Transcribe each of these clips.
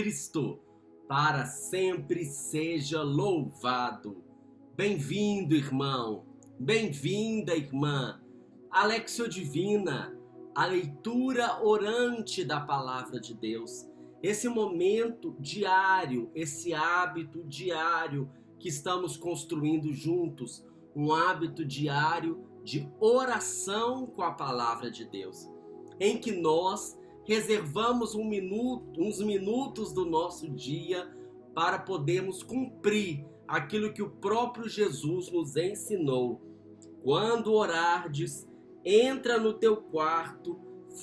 Cristo, para sempre seja louvado. Bem-vindo, irmão. Bem-vinda, irmã. Alexio Divina, a leitura orante da Palavra de Deus. Esse momento diário, esse hábito diário que estamos construindo juntos, um hábito diário de oração com a Palavra de Deus, em que nós reservamos uns minutos do nosso dia para podermos cumprir aquilo que o próprio Jesus nos ensinou. Quando orardes, entra no teu quarto,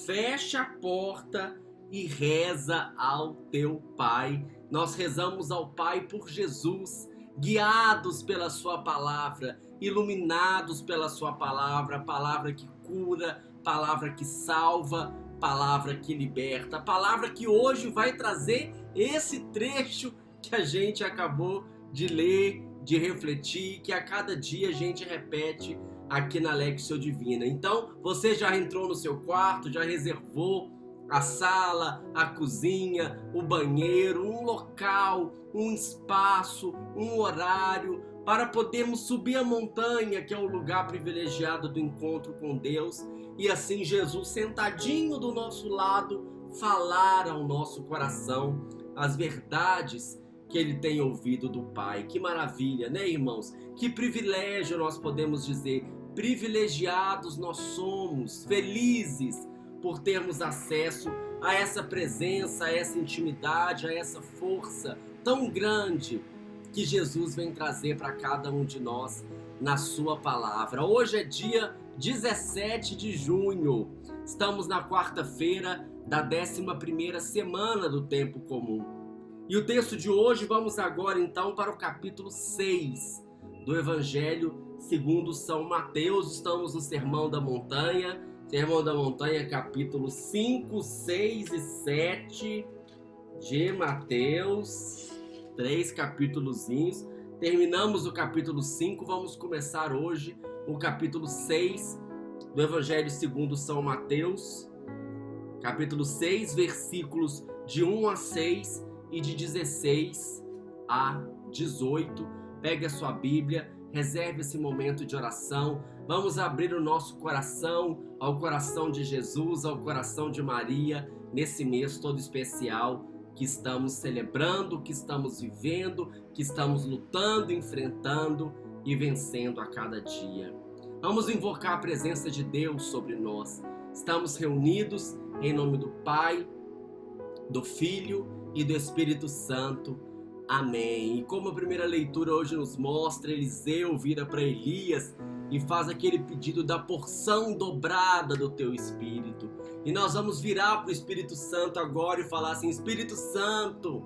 fecha a porta e reza ao teu Pai. Nós rezamos ao Pai por Jesus, guiados pela sua palavra, iluminados pela sua palavra, palavra que cura, palavra que salva, palavra que liberta, palavra que hoje vai trazer esse trecho que a gente acabou de ler, de refletir, que a cada dia a gente repete aqui na Alexio Divina. Então, você já entrou no seu quarto, já reservou a sala, a cozinha, o banheiro, um local, um espaço, um horário para podermos subir a montanha, que é o lugar privilegiado do encontro com Deus, e assim Jesus, sentadinho do nosso lado, falar ao nosso coração as verdades que ele tem ouvido do Pai. Que maravilha, né, irmãos? Que privilégio nós podemos dizer. Privilegiados nós somos, felizes por termos acesso a essa presença, a essa intimidade, a essa força tão grande que Jesus vem trazer para cada um de nós na sua palavra. Hoje é dia 17 de junho, estamos na quarta-feira da 11ª semana do tempo comum. E o texto de hoje, vamos agora então para o capítulo 6 do Evangelho segundo São Mateus. Estamos no Sermão da Montanha, capítulo 5, 6 e 7 de Mateus, 3 capítulozinhos. Terminamos o capítulo 5, vamos começar hoje o capítulo 6 do Evangelho segundo São Mateus, capítulo 6, versículos de 1 a 6 e de 16 a 18. Pegue a sua Bíblia, reserve esse momento de oração. Vamos abrir o nosso coração ao coração de Jesus, ao coração de Maria, nesse mês todo especial que estamos celebrando, que estamos vivendo, que estamos lutando, enfrentando e vencendo a cada dia. Vamos invocar a presença de Deus sobre nós. Estamos reunidos em nome do Pai, do Filho e do Espírito Santo. Amém. E como a primeira leitura hoje nos mostra, Eliseu vira para Elias e faz aquele pedido da porção dobrada do teu Espírito. E nós vamos virar para o Espírito Santo agora e falar assim: Espírito Santo,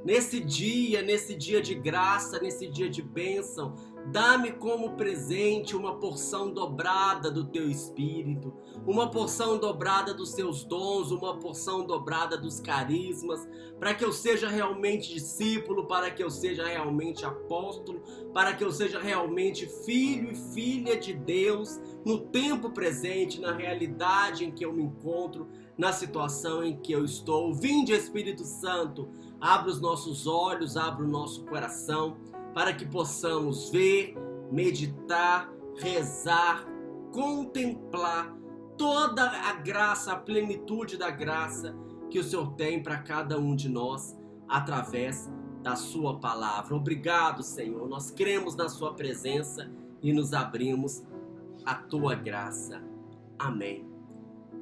nesse dia de graça, nesse dia de bênção, dá-me como presente uma porção dobrada do teu Espírito, uma porção dobrada dos teus dons, uma porção dobrada dos carismas, para que eu seja realmente discípulo, para que eu seja realmente apóstolo, para que eu seja realmente filho e filha de Deus, no tempo presente, na realidade em que eu me encontro, na situação em que eu estou. Vinde, Espírito Santo, abra os nossos olhos, abra o nosso coração, para que possamos ver, meditar, rezar, contemplar toda a graça, a plenitude da graça que o Senhor tem para cada um de nós através da sua palavra. Obrigado, Senhor. Nós cremos na sua presença e nos abrimos à tua graça. Amém.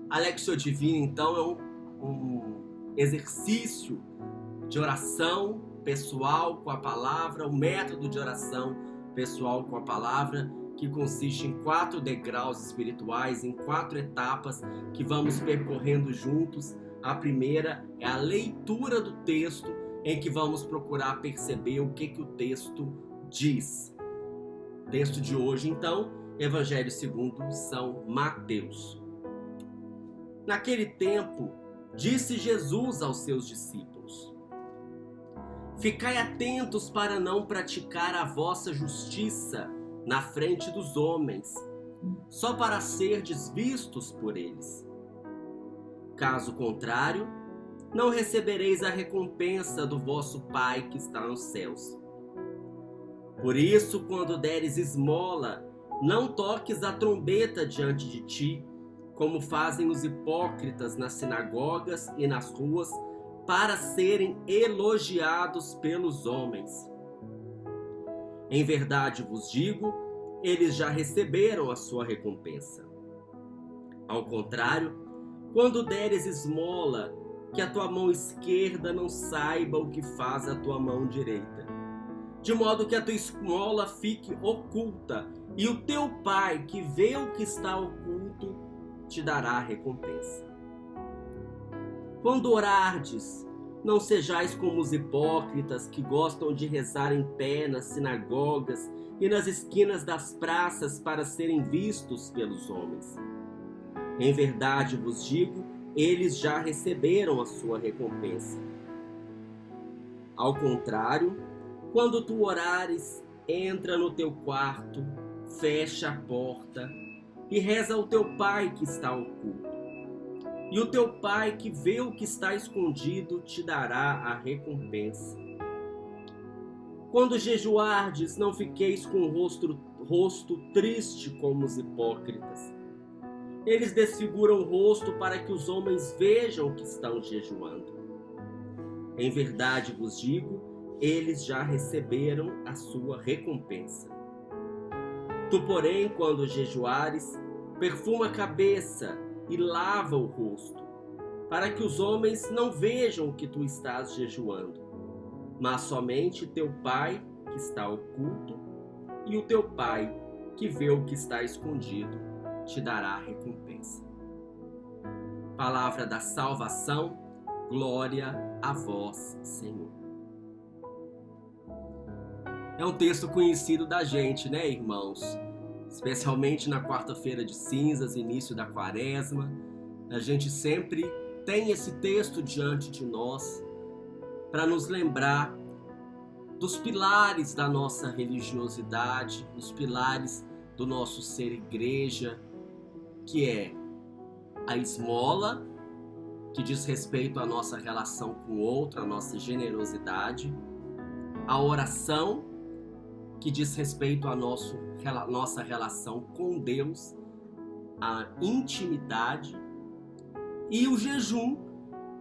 Alexio Divina, então, é um exercício de oração pessoal com a palavra, o método de oração pessoal com a palavra, que consiste em 4 degraus espirituais, em 4 etapas que vamos percorrendo juntos. A primeira é a leitura do texto, em que vamos procurar perceber o que o texto diz. O texto de hoje, então, Evangelho segundo São Mateus. Naquele tempo, disse Jesus aos seus discípulos: Ficai atentos para não praticar a vossa justiça na frente dos homens, só para serdes vistos por eles. Caso contrário, não recebereis a recompensa do vosso Pai que está nos céus. Por isso, quando deres esmola, não toques a trombeta diante de ti, como fazem os hipócritas nas sinagogas e nas ruas, para serem elogiados pelos homens. Em verdade vos digo, eles já receberam a sua recompensa. Ao contrário, quando deres esmola, que a tua mão esquerda não saiba o que faz a tua mão direita, de modo que a tua esmola fique oculta, e o teu Pai, que vê o que está oculto, te dará a recompensa. Quando orardes, não sejais como os hipócritas que gostam de rezar em pé nas sinagogas e nas esquinas das praças para serem vistos pelos homens. Em verdade vos digo, eles já receberam a sua recompensa. Ao contrário, quando tu orares, entra no teu quarto, fecha a porta e reza ao teu Pai que está oculto. E o teu Pai que vê o que está escondido te dará a recompensa. Quando jejuardes, não fiqueis com o rosto triste como os hipócritas. Eles desfiguram o rosto para que os homens vejam que estão jejuando. Em verdade vos digo, eles já receberam a sua recompensa. Tu, porém, quando jejuares, perfuma a cabeça e lava o rosto, para que os homens não vejam que tu estás jejuando, mas somente teu Pai que está oculto, e o teu Pai que vê o que está escondido te dará a recompensa. Palavra da salvação, glória a vós, Senhor. É um texto conhecido da gente, né, irmãos? Especialmente na quarta-feira de cinzas, início da quaresma. A gente sempre tem esse texto diante de nós para nos lembrar dos pilares da nossa religiosidade, dos pilares do nosso ser igreja, que é a esmola, que diz respeito à nossa relação com o outro, à nossa generosidade, a oração, que diz respeito à nossa relação com Deus, a intimidade, e o jejum,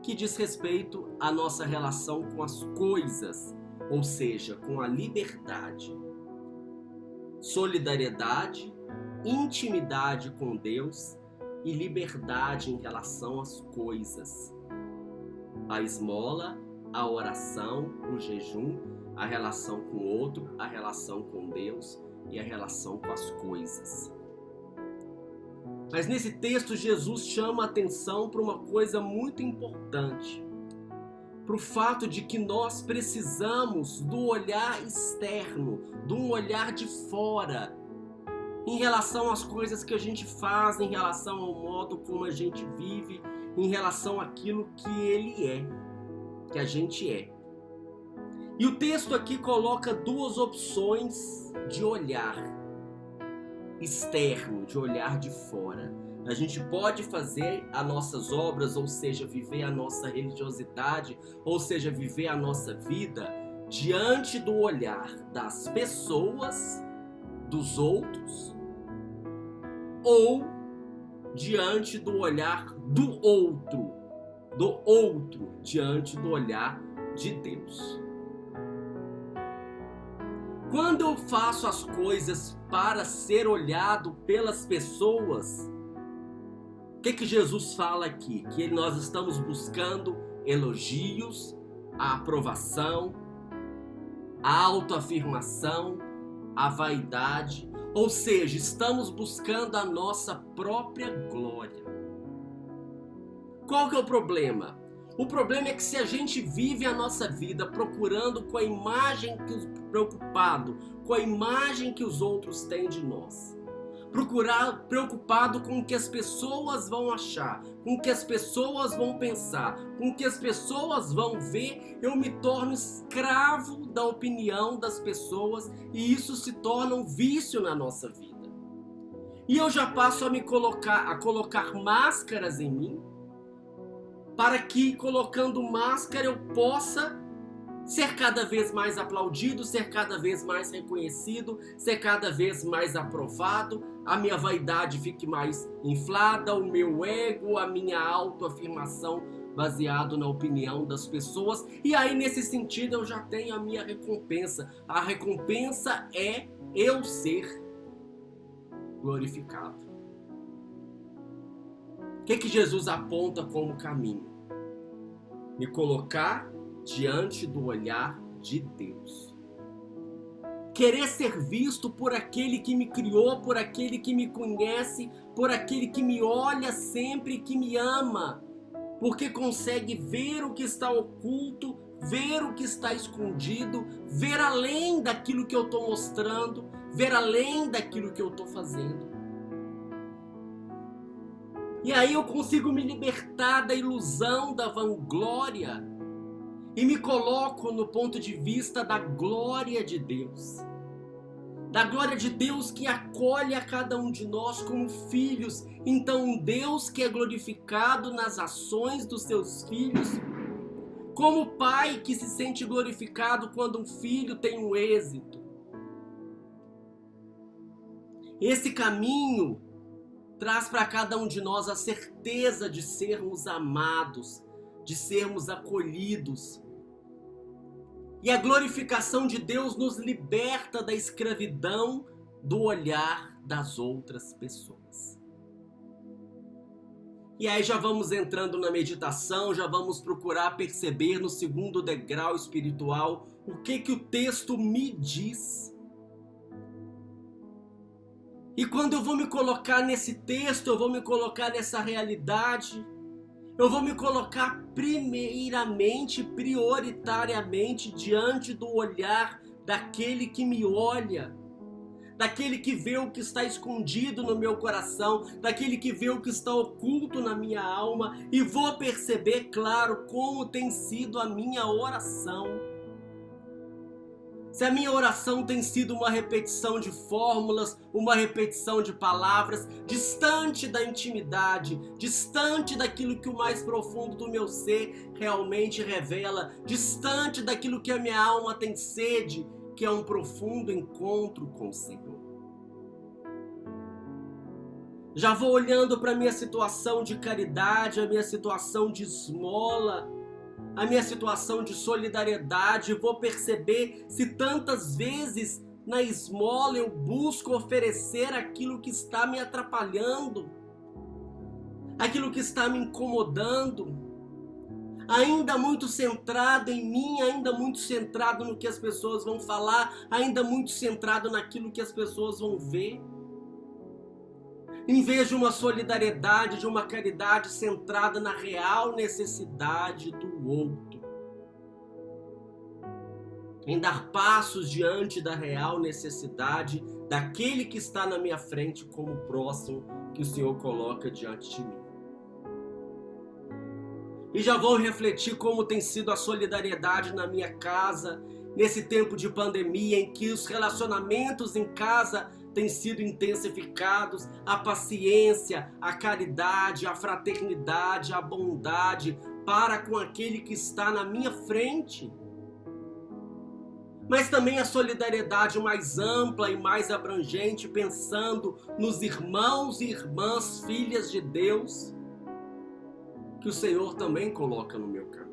que diz respeito à nossa relação com as coisas, ou seja, com a liberdade. Solidariedade, intimidade com Deus e liberdade em relação às coisas. A esmola, a oração, o jejum, a relação com o outro, a relação com Deus e a relação com as coisas. Mas nesse texto Jesus chama a atenção para uma coisa muito importante, para o fato de que nós precisamos do olhar externo, de um olhar de fora, em relação às coisas que a gente faz, em relação ao modo como a gente vive, em relação àquilo que Ele é, que a gente é. E o texto aqui coloca duas opções de olhar externo, de olhar de fora. A gente pode fazer as nossas obras, ou seja, viver a nossa religiosidade, ou seja, viver a nossa vida diante do olhar das pessoas, dos outros, ou diante do olhar do outro diante do olhar de Deus. Quando eu faço as coisas para ser olhado pelas pessoas, o que Jesus fala aqui? Que nós estamos buscando elogios, a aprovação, a autoafirmação, a vaidade, ou seja, estamos buscando a nossa própria glória. Qual que é o problema? O problema é que se a gente vive a nossa vida procurando com a imagem preocupado com a imagem que os outros têm de nós, preocupado com o que as pessoas vão achar, com o que as pessoas vão pensar, com o que as pessoas vão ver, eu me torno escravo da opinião das pessoas e isso se torna um vício na nossa vida. E eu já passo a colocar máscaras em mim, para que, colocando máscara, eu possa ser cada vez mais aplaudido, ser cada vez mais reconhecido, ser cada vez mais aprovado, a minha vaidade fique mais inflada, o meu ego, a minha autoafirmação baseado na opinião das pessoas. E aí, nesse sentido, eu já tenho a minha recompensa. A recompensa é eu ser glorificado. O que Jesus aponta como caminho? Me colocar diante do olhar de Deus. Querer ser visto por aquele que me criou, por aquele que me conhece, por aquele que me olha sempre e que me ama, porque consegue ver o que está oculto, ver o que está escondido, ver além daquilo que eu estou mostrando, ver além daquilo que eu estou fazendo. E aí eu consigo me libertar da ilusão da vanglória e me coloco no ponto de vista da glória de Deus. Da glória de Deus que acolhe a cada um de nós como filhos. Então um Deus que é glorificado nas ações dos seus filhos, como pai que se sente glorificado quando um filho tem um êxito. Esse caminho traz para cada um de nós a certeza de sermos amados, de sermos acolhidos. E a glorificação de Deus nos liberta da escravidão do olhar das outras pessoas. E aí já vamos entrando na meditação, já vamos procurar perceber no segundo degrau espiritual o que o texto me diz. E quando eu vou me colocar nesse texto, eu vou me colocar nessa realidade, eu vou me colocar primeiramente, prioritariamente, diante do olhar daquele que me olha, daquele que vê o que está escondido no meu coração, daquele que vê o que está oculto na minha alma, e vou perceber, claro, como tem sido a minha oração. Se a minha oração tem sido uma repetição de fórmulas, uma repetição de palavras, distante da intimidade, distante daquilo que o mais profundo do meu ser realmente revela, distante daquilo que a minha alma tem sede, que é um profundo encontro com o Senhor. Já vou olhando para a minha situação de caridade, a minha situação de esmola, a minha situação de solidariedade, vou perceber se tantas vezes na esmola eu busco oferecer aquilo que está me atrapalhando, aquilo que está me incomodando, ainda muito centrado em mim, ainda muito centrado no que as pessoas vão falar, ainda muito centrado naquilo que as pessoas vão ver. Em vez de uma solidariedade, de uma caridade centrada na real necessidade do outro. Em dar passos diante da real necessidade daquele que está na minha frente como próximo que o Senhor coloca diante de mim. E já vou refletir como tem sido a solidariedade na minha casa, nesse tempo de pandemia em que os relacionamentos em casa têm sido intensificados, a paciência, a caridade, a fraternidade, a bondade para com aquele que está na minha frente. Mas também a solidariedade mais ampla e mais abrangente, pensando nos irmãos e irmãs, filhas de Deus, que o Senhor também coloca no meu caminho.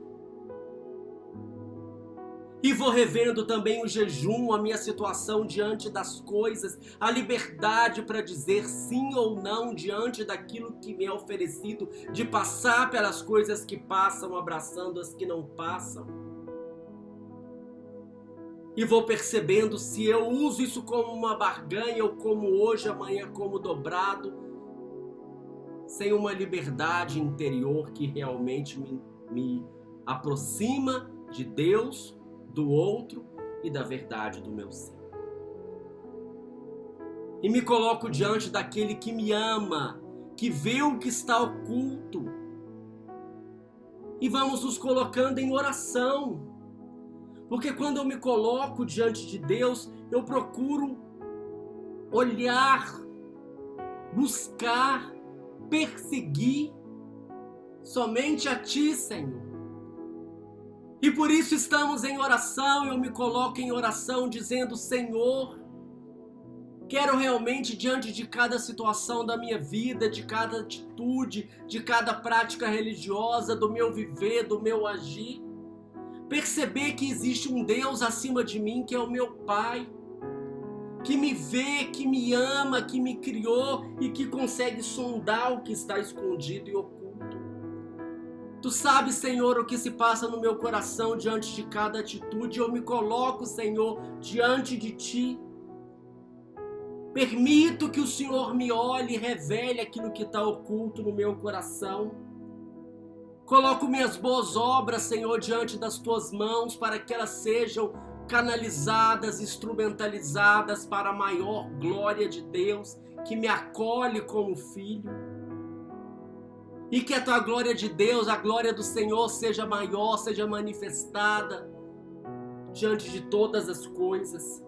E vou revendo também o jejum, a minha situação diante das coisas, a liberdade para dizer sim ou não diante daquilo que me é oferecido, de passar pelas coisas que passam, abraçando as que não passam. E vou percebendo se eu uso isso como uma barganha ou como hoje, amanhã como dobrado, sem uma liberdade interior que realmente me aproxima de Deus, do outro e da verdade do meu ser. E me coloco diante daquele que me ama, que vê o que está oculto. E vamos nos colocando em oração. Porque quando eu me coloco diante de Deus, eu procuro olhar, buscar, perseguir somente a Ti, Senhor. E por isso estamos em oração, eu me coloco em oração dizendo: Senhor, quero realmente, diante de cada situação da minha vida, de cada atitude, de cada prática religiosa, do meu viver, do meu agir, perceber que existe um Deus acima de mim, que é o meu Pai, que me vê, que me ama, que me criou e que consegue sondar o que está escondido e oculto. Tu sabes, Senhor, o que se passa no meu coração diante de cada atitude. Eu me coloco, Senhor, diante de Ti. Permito que o Senhor me olhe e revele aquilo que está oculto no meu coração. Coloco minhas boas obras, Senhor, diante das Tuas mãos para que elas sejam canalizadas, instrumentalizadas para a maior glória de Deus, que me acolhe como filho. E que a Tua glória de Deus, a glória do Senhor seja maior, seja manifestada diante de todas as coisas.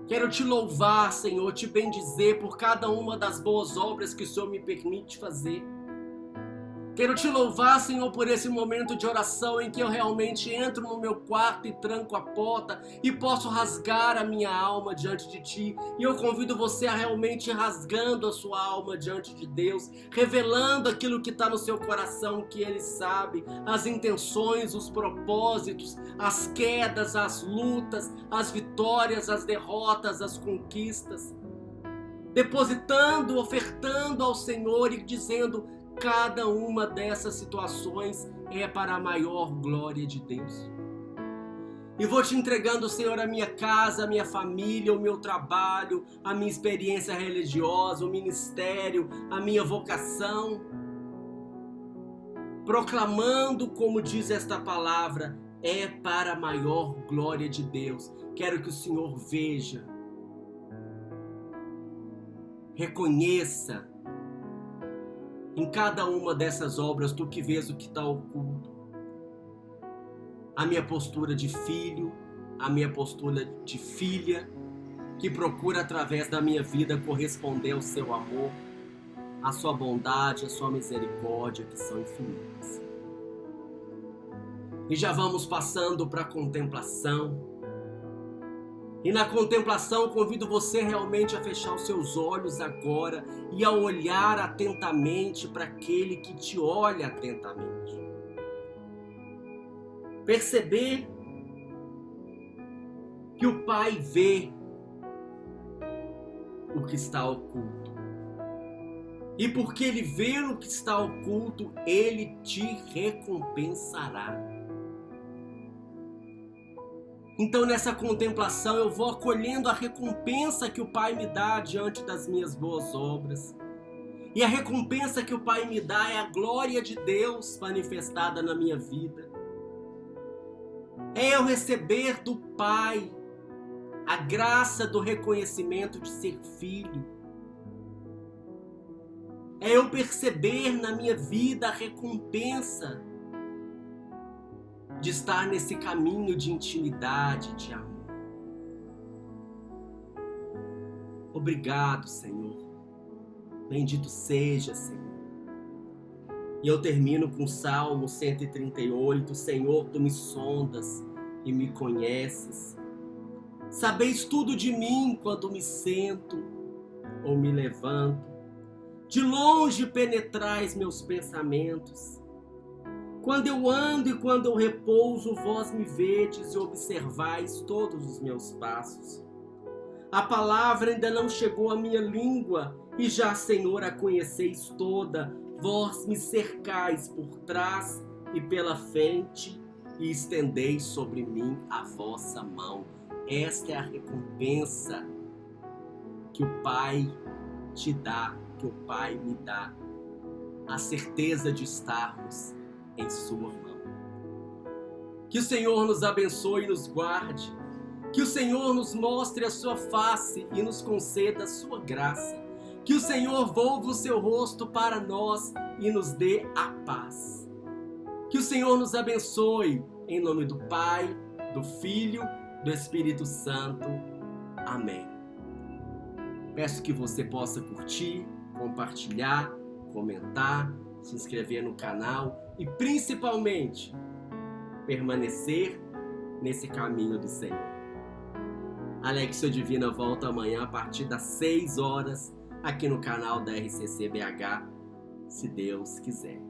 Quero Te louvar, Senhor, Te bendizer por cada uma das boas obras que o Senhor me permite fazer. Quero Te louvar, Senhor, por esse momento de oração em que eu realmente entro no meu quarto e tranco a porta e posso rasgar a minha alma diante de Ti. E eu convido você a realmente ir rasgando a sua alma diante de Deus, revelando aquilo que está no seu coração, que Ele sabe, as intenções, os propósitos, as quedas, as lutas, as vitórias, as derrotas, as conquistas. Depositando, ofertando ao Senhor e dizendo: cada uma dessas situações é para a maior glória de Deus. E vou Te entregando, Senhor, a minha casa, a minha família, o meu trabalho, a minha experiência religiosa, o ministério, a minha vocação. Proclamando, como diz esta palavra, é para a maior glória de Deus. Quero que o Senhor veja, reconheça, em cada uma dessas obras, Tu que vês o que está oculto. A minha postura de filho, a minha postura de filha, que procura através da minha vida corresponder ao Seu amor, à Sua bondade, à Sua misericórdia, que são infinitas. E já vamos passando para a contemplação. E na contemplação convido você realmente a fechar os seus olhos agora e a olhar atentamente para aquele que te olha atentamente. Perceber que o Pai vê o que está oculto. E porque Ele vê o que está oculto, Ele te recompensará. Então nessa contemplação eu vou acolhendo a recompensa que o Pai me dá diante das minhas boas obras. E a recompensa que o Pai me dá é a glória de Deus manifestada na minha vida. É eu receber do Pai a graça do reconhecimento de ser filho. É eu perceber na minha vida a recompensa de estar nesse caminho de intimidade, de amor. Obrigado, Senhor. Bendito seja, Senhor. E eu termino com o Salmo 138. Senhor, Tu me sondas e me conheces. Sabeis tudo de mim quando me sento ou me levanto. De longe penetrais meus pensamentos. Quando eu ando e quando eu repouso, vós me vedes e observais todos os meus passos. A palavra ainda não chegou à minha língua, e já, Senhor, a conheceis toda. Vós me cercais por trás e pela frente, e estendeis sobre mim a vossa mão. Esta é a recompensa que o Pai te dá, que o Pai me dá. A certeza de estarmos em Sua mão. Que o Senhor nos abençoe e nos guarde. Que o Senhor nos mostre a Sua face e nos conceda a Sua graça. Que o Senhor volva o Seu rosto para nós e nos dê a paz. Que o Senhor nos abençoe, em nome do Pai, do Filho, do Espírito Santo. Amém. Peço que você possa curtir, compartilhar, comentar, se inscrever no canal e principalmente permanecer nesse caminho do Senhor. Alexio Divina volta amanhã a partir das 6 horas aqui no canal da RCC BH, se Deus quiser.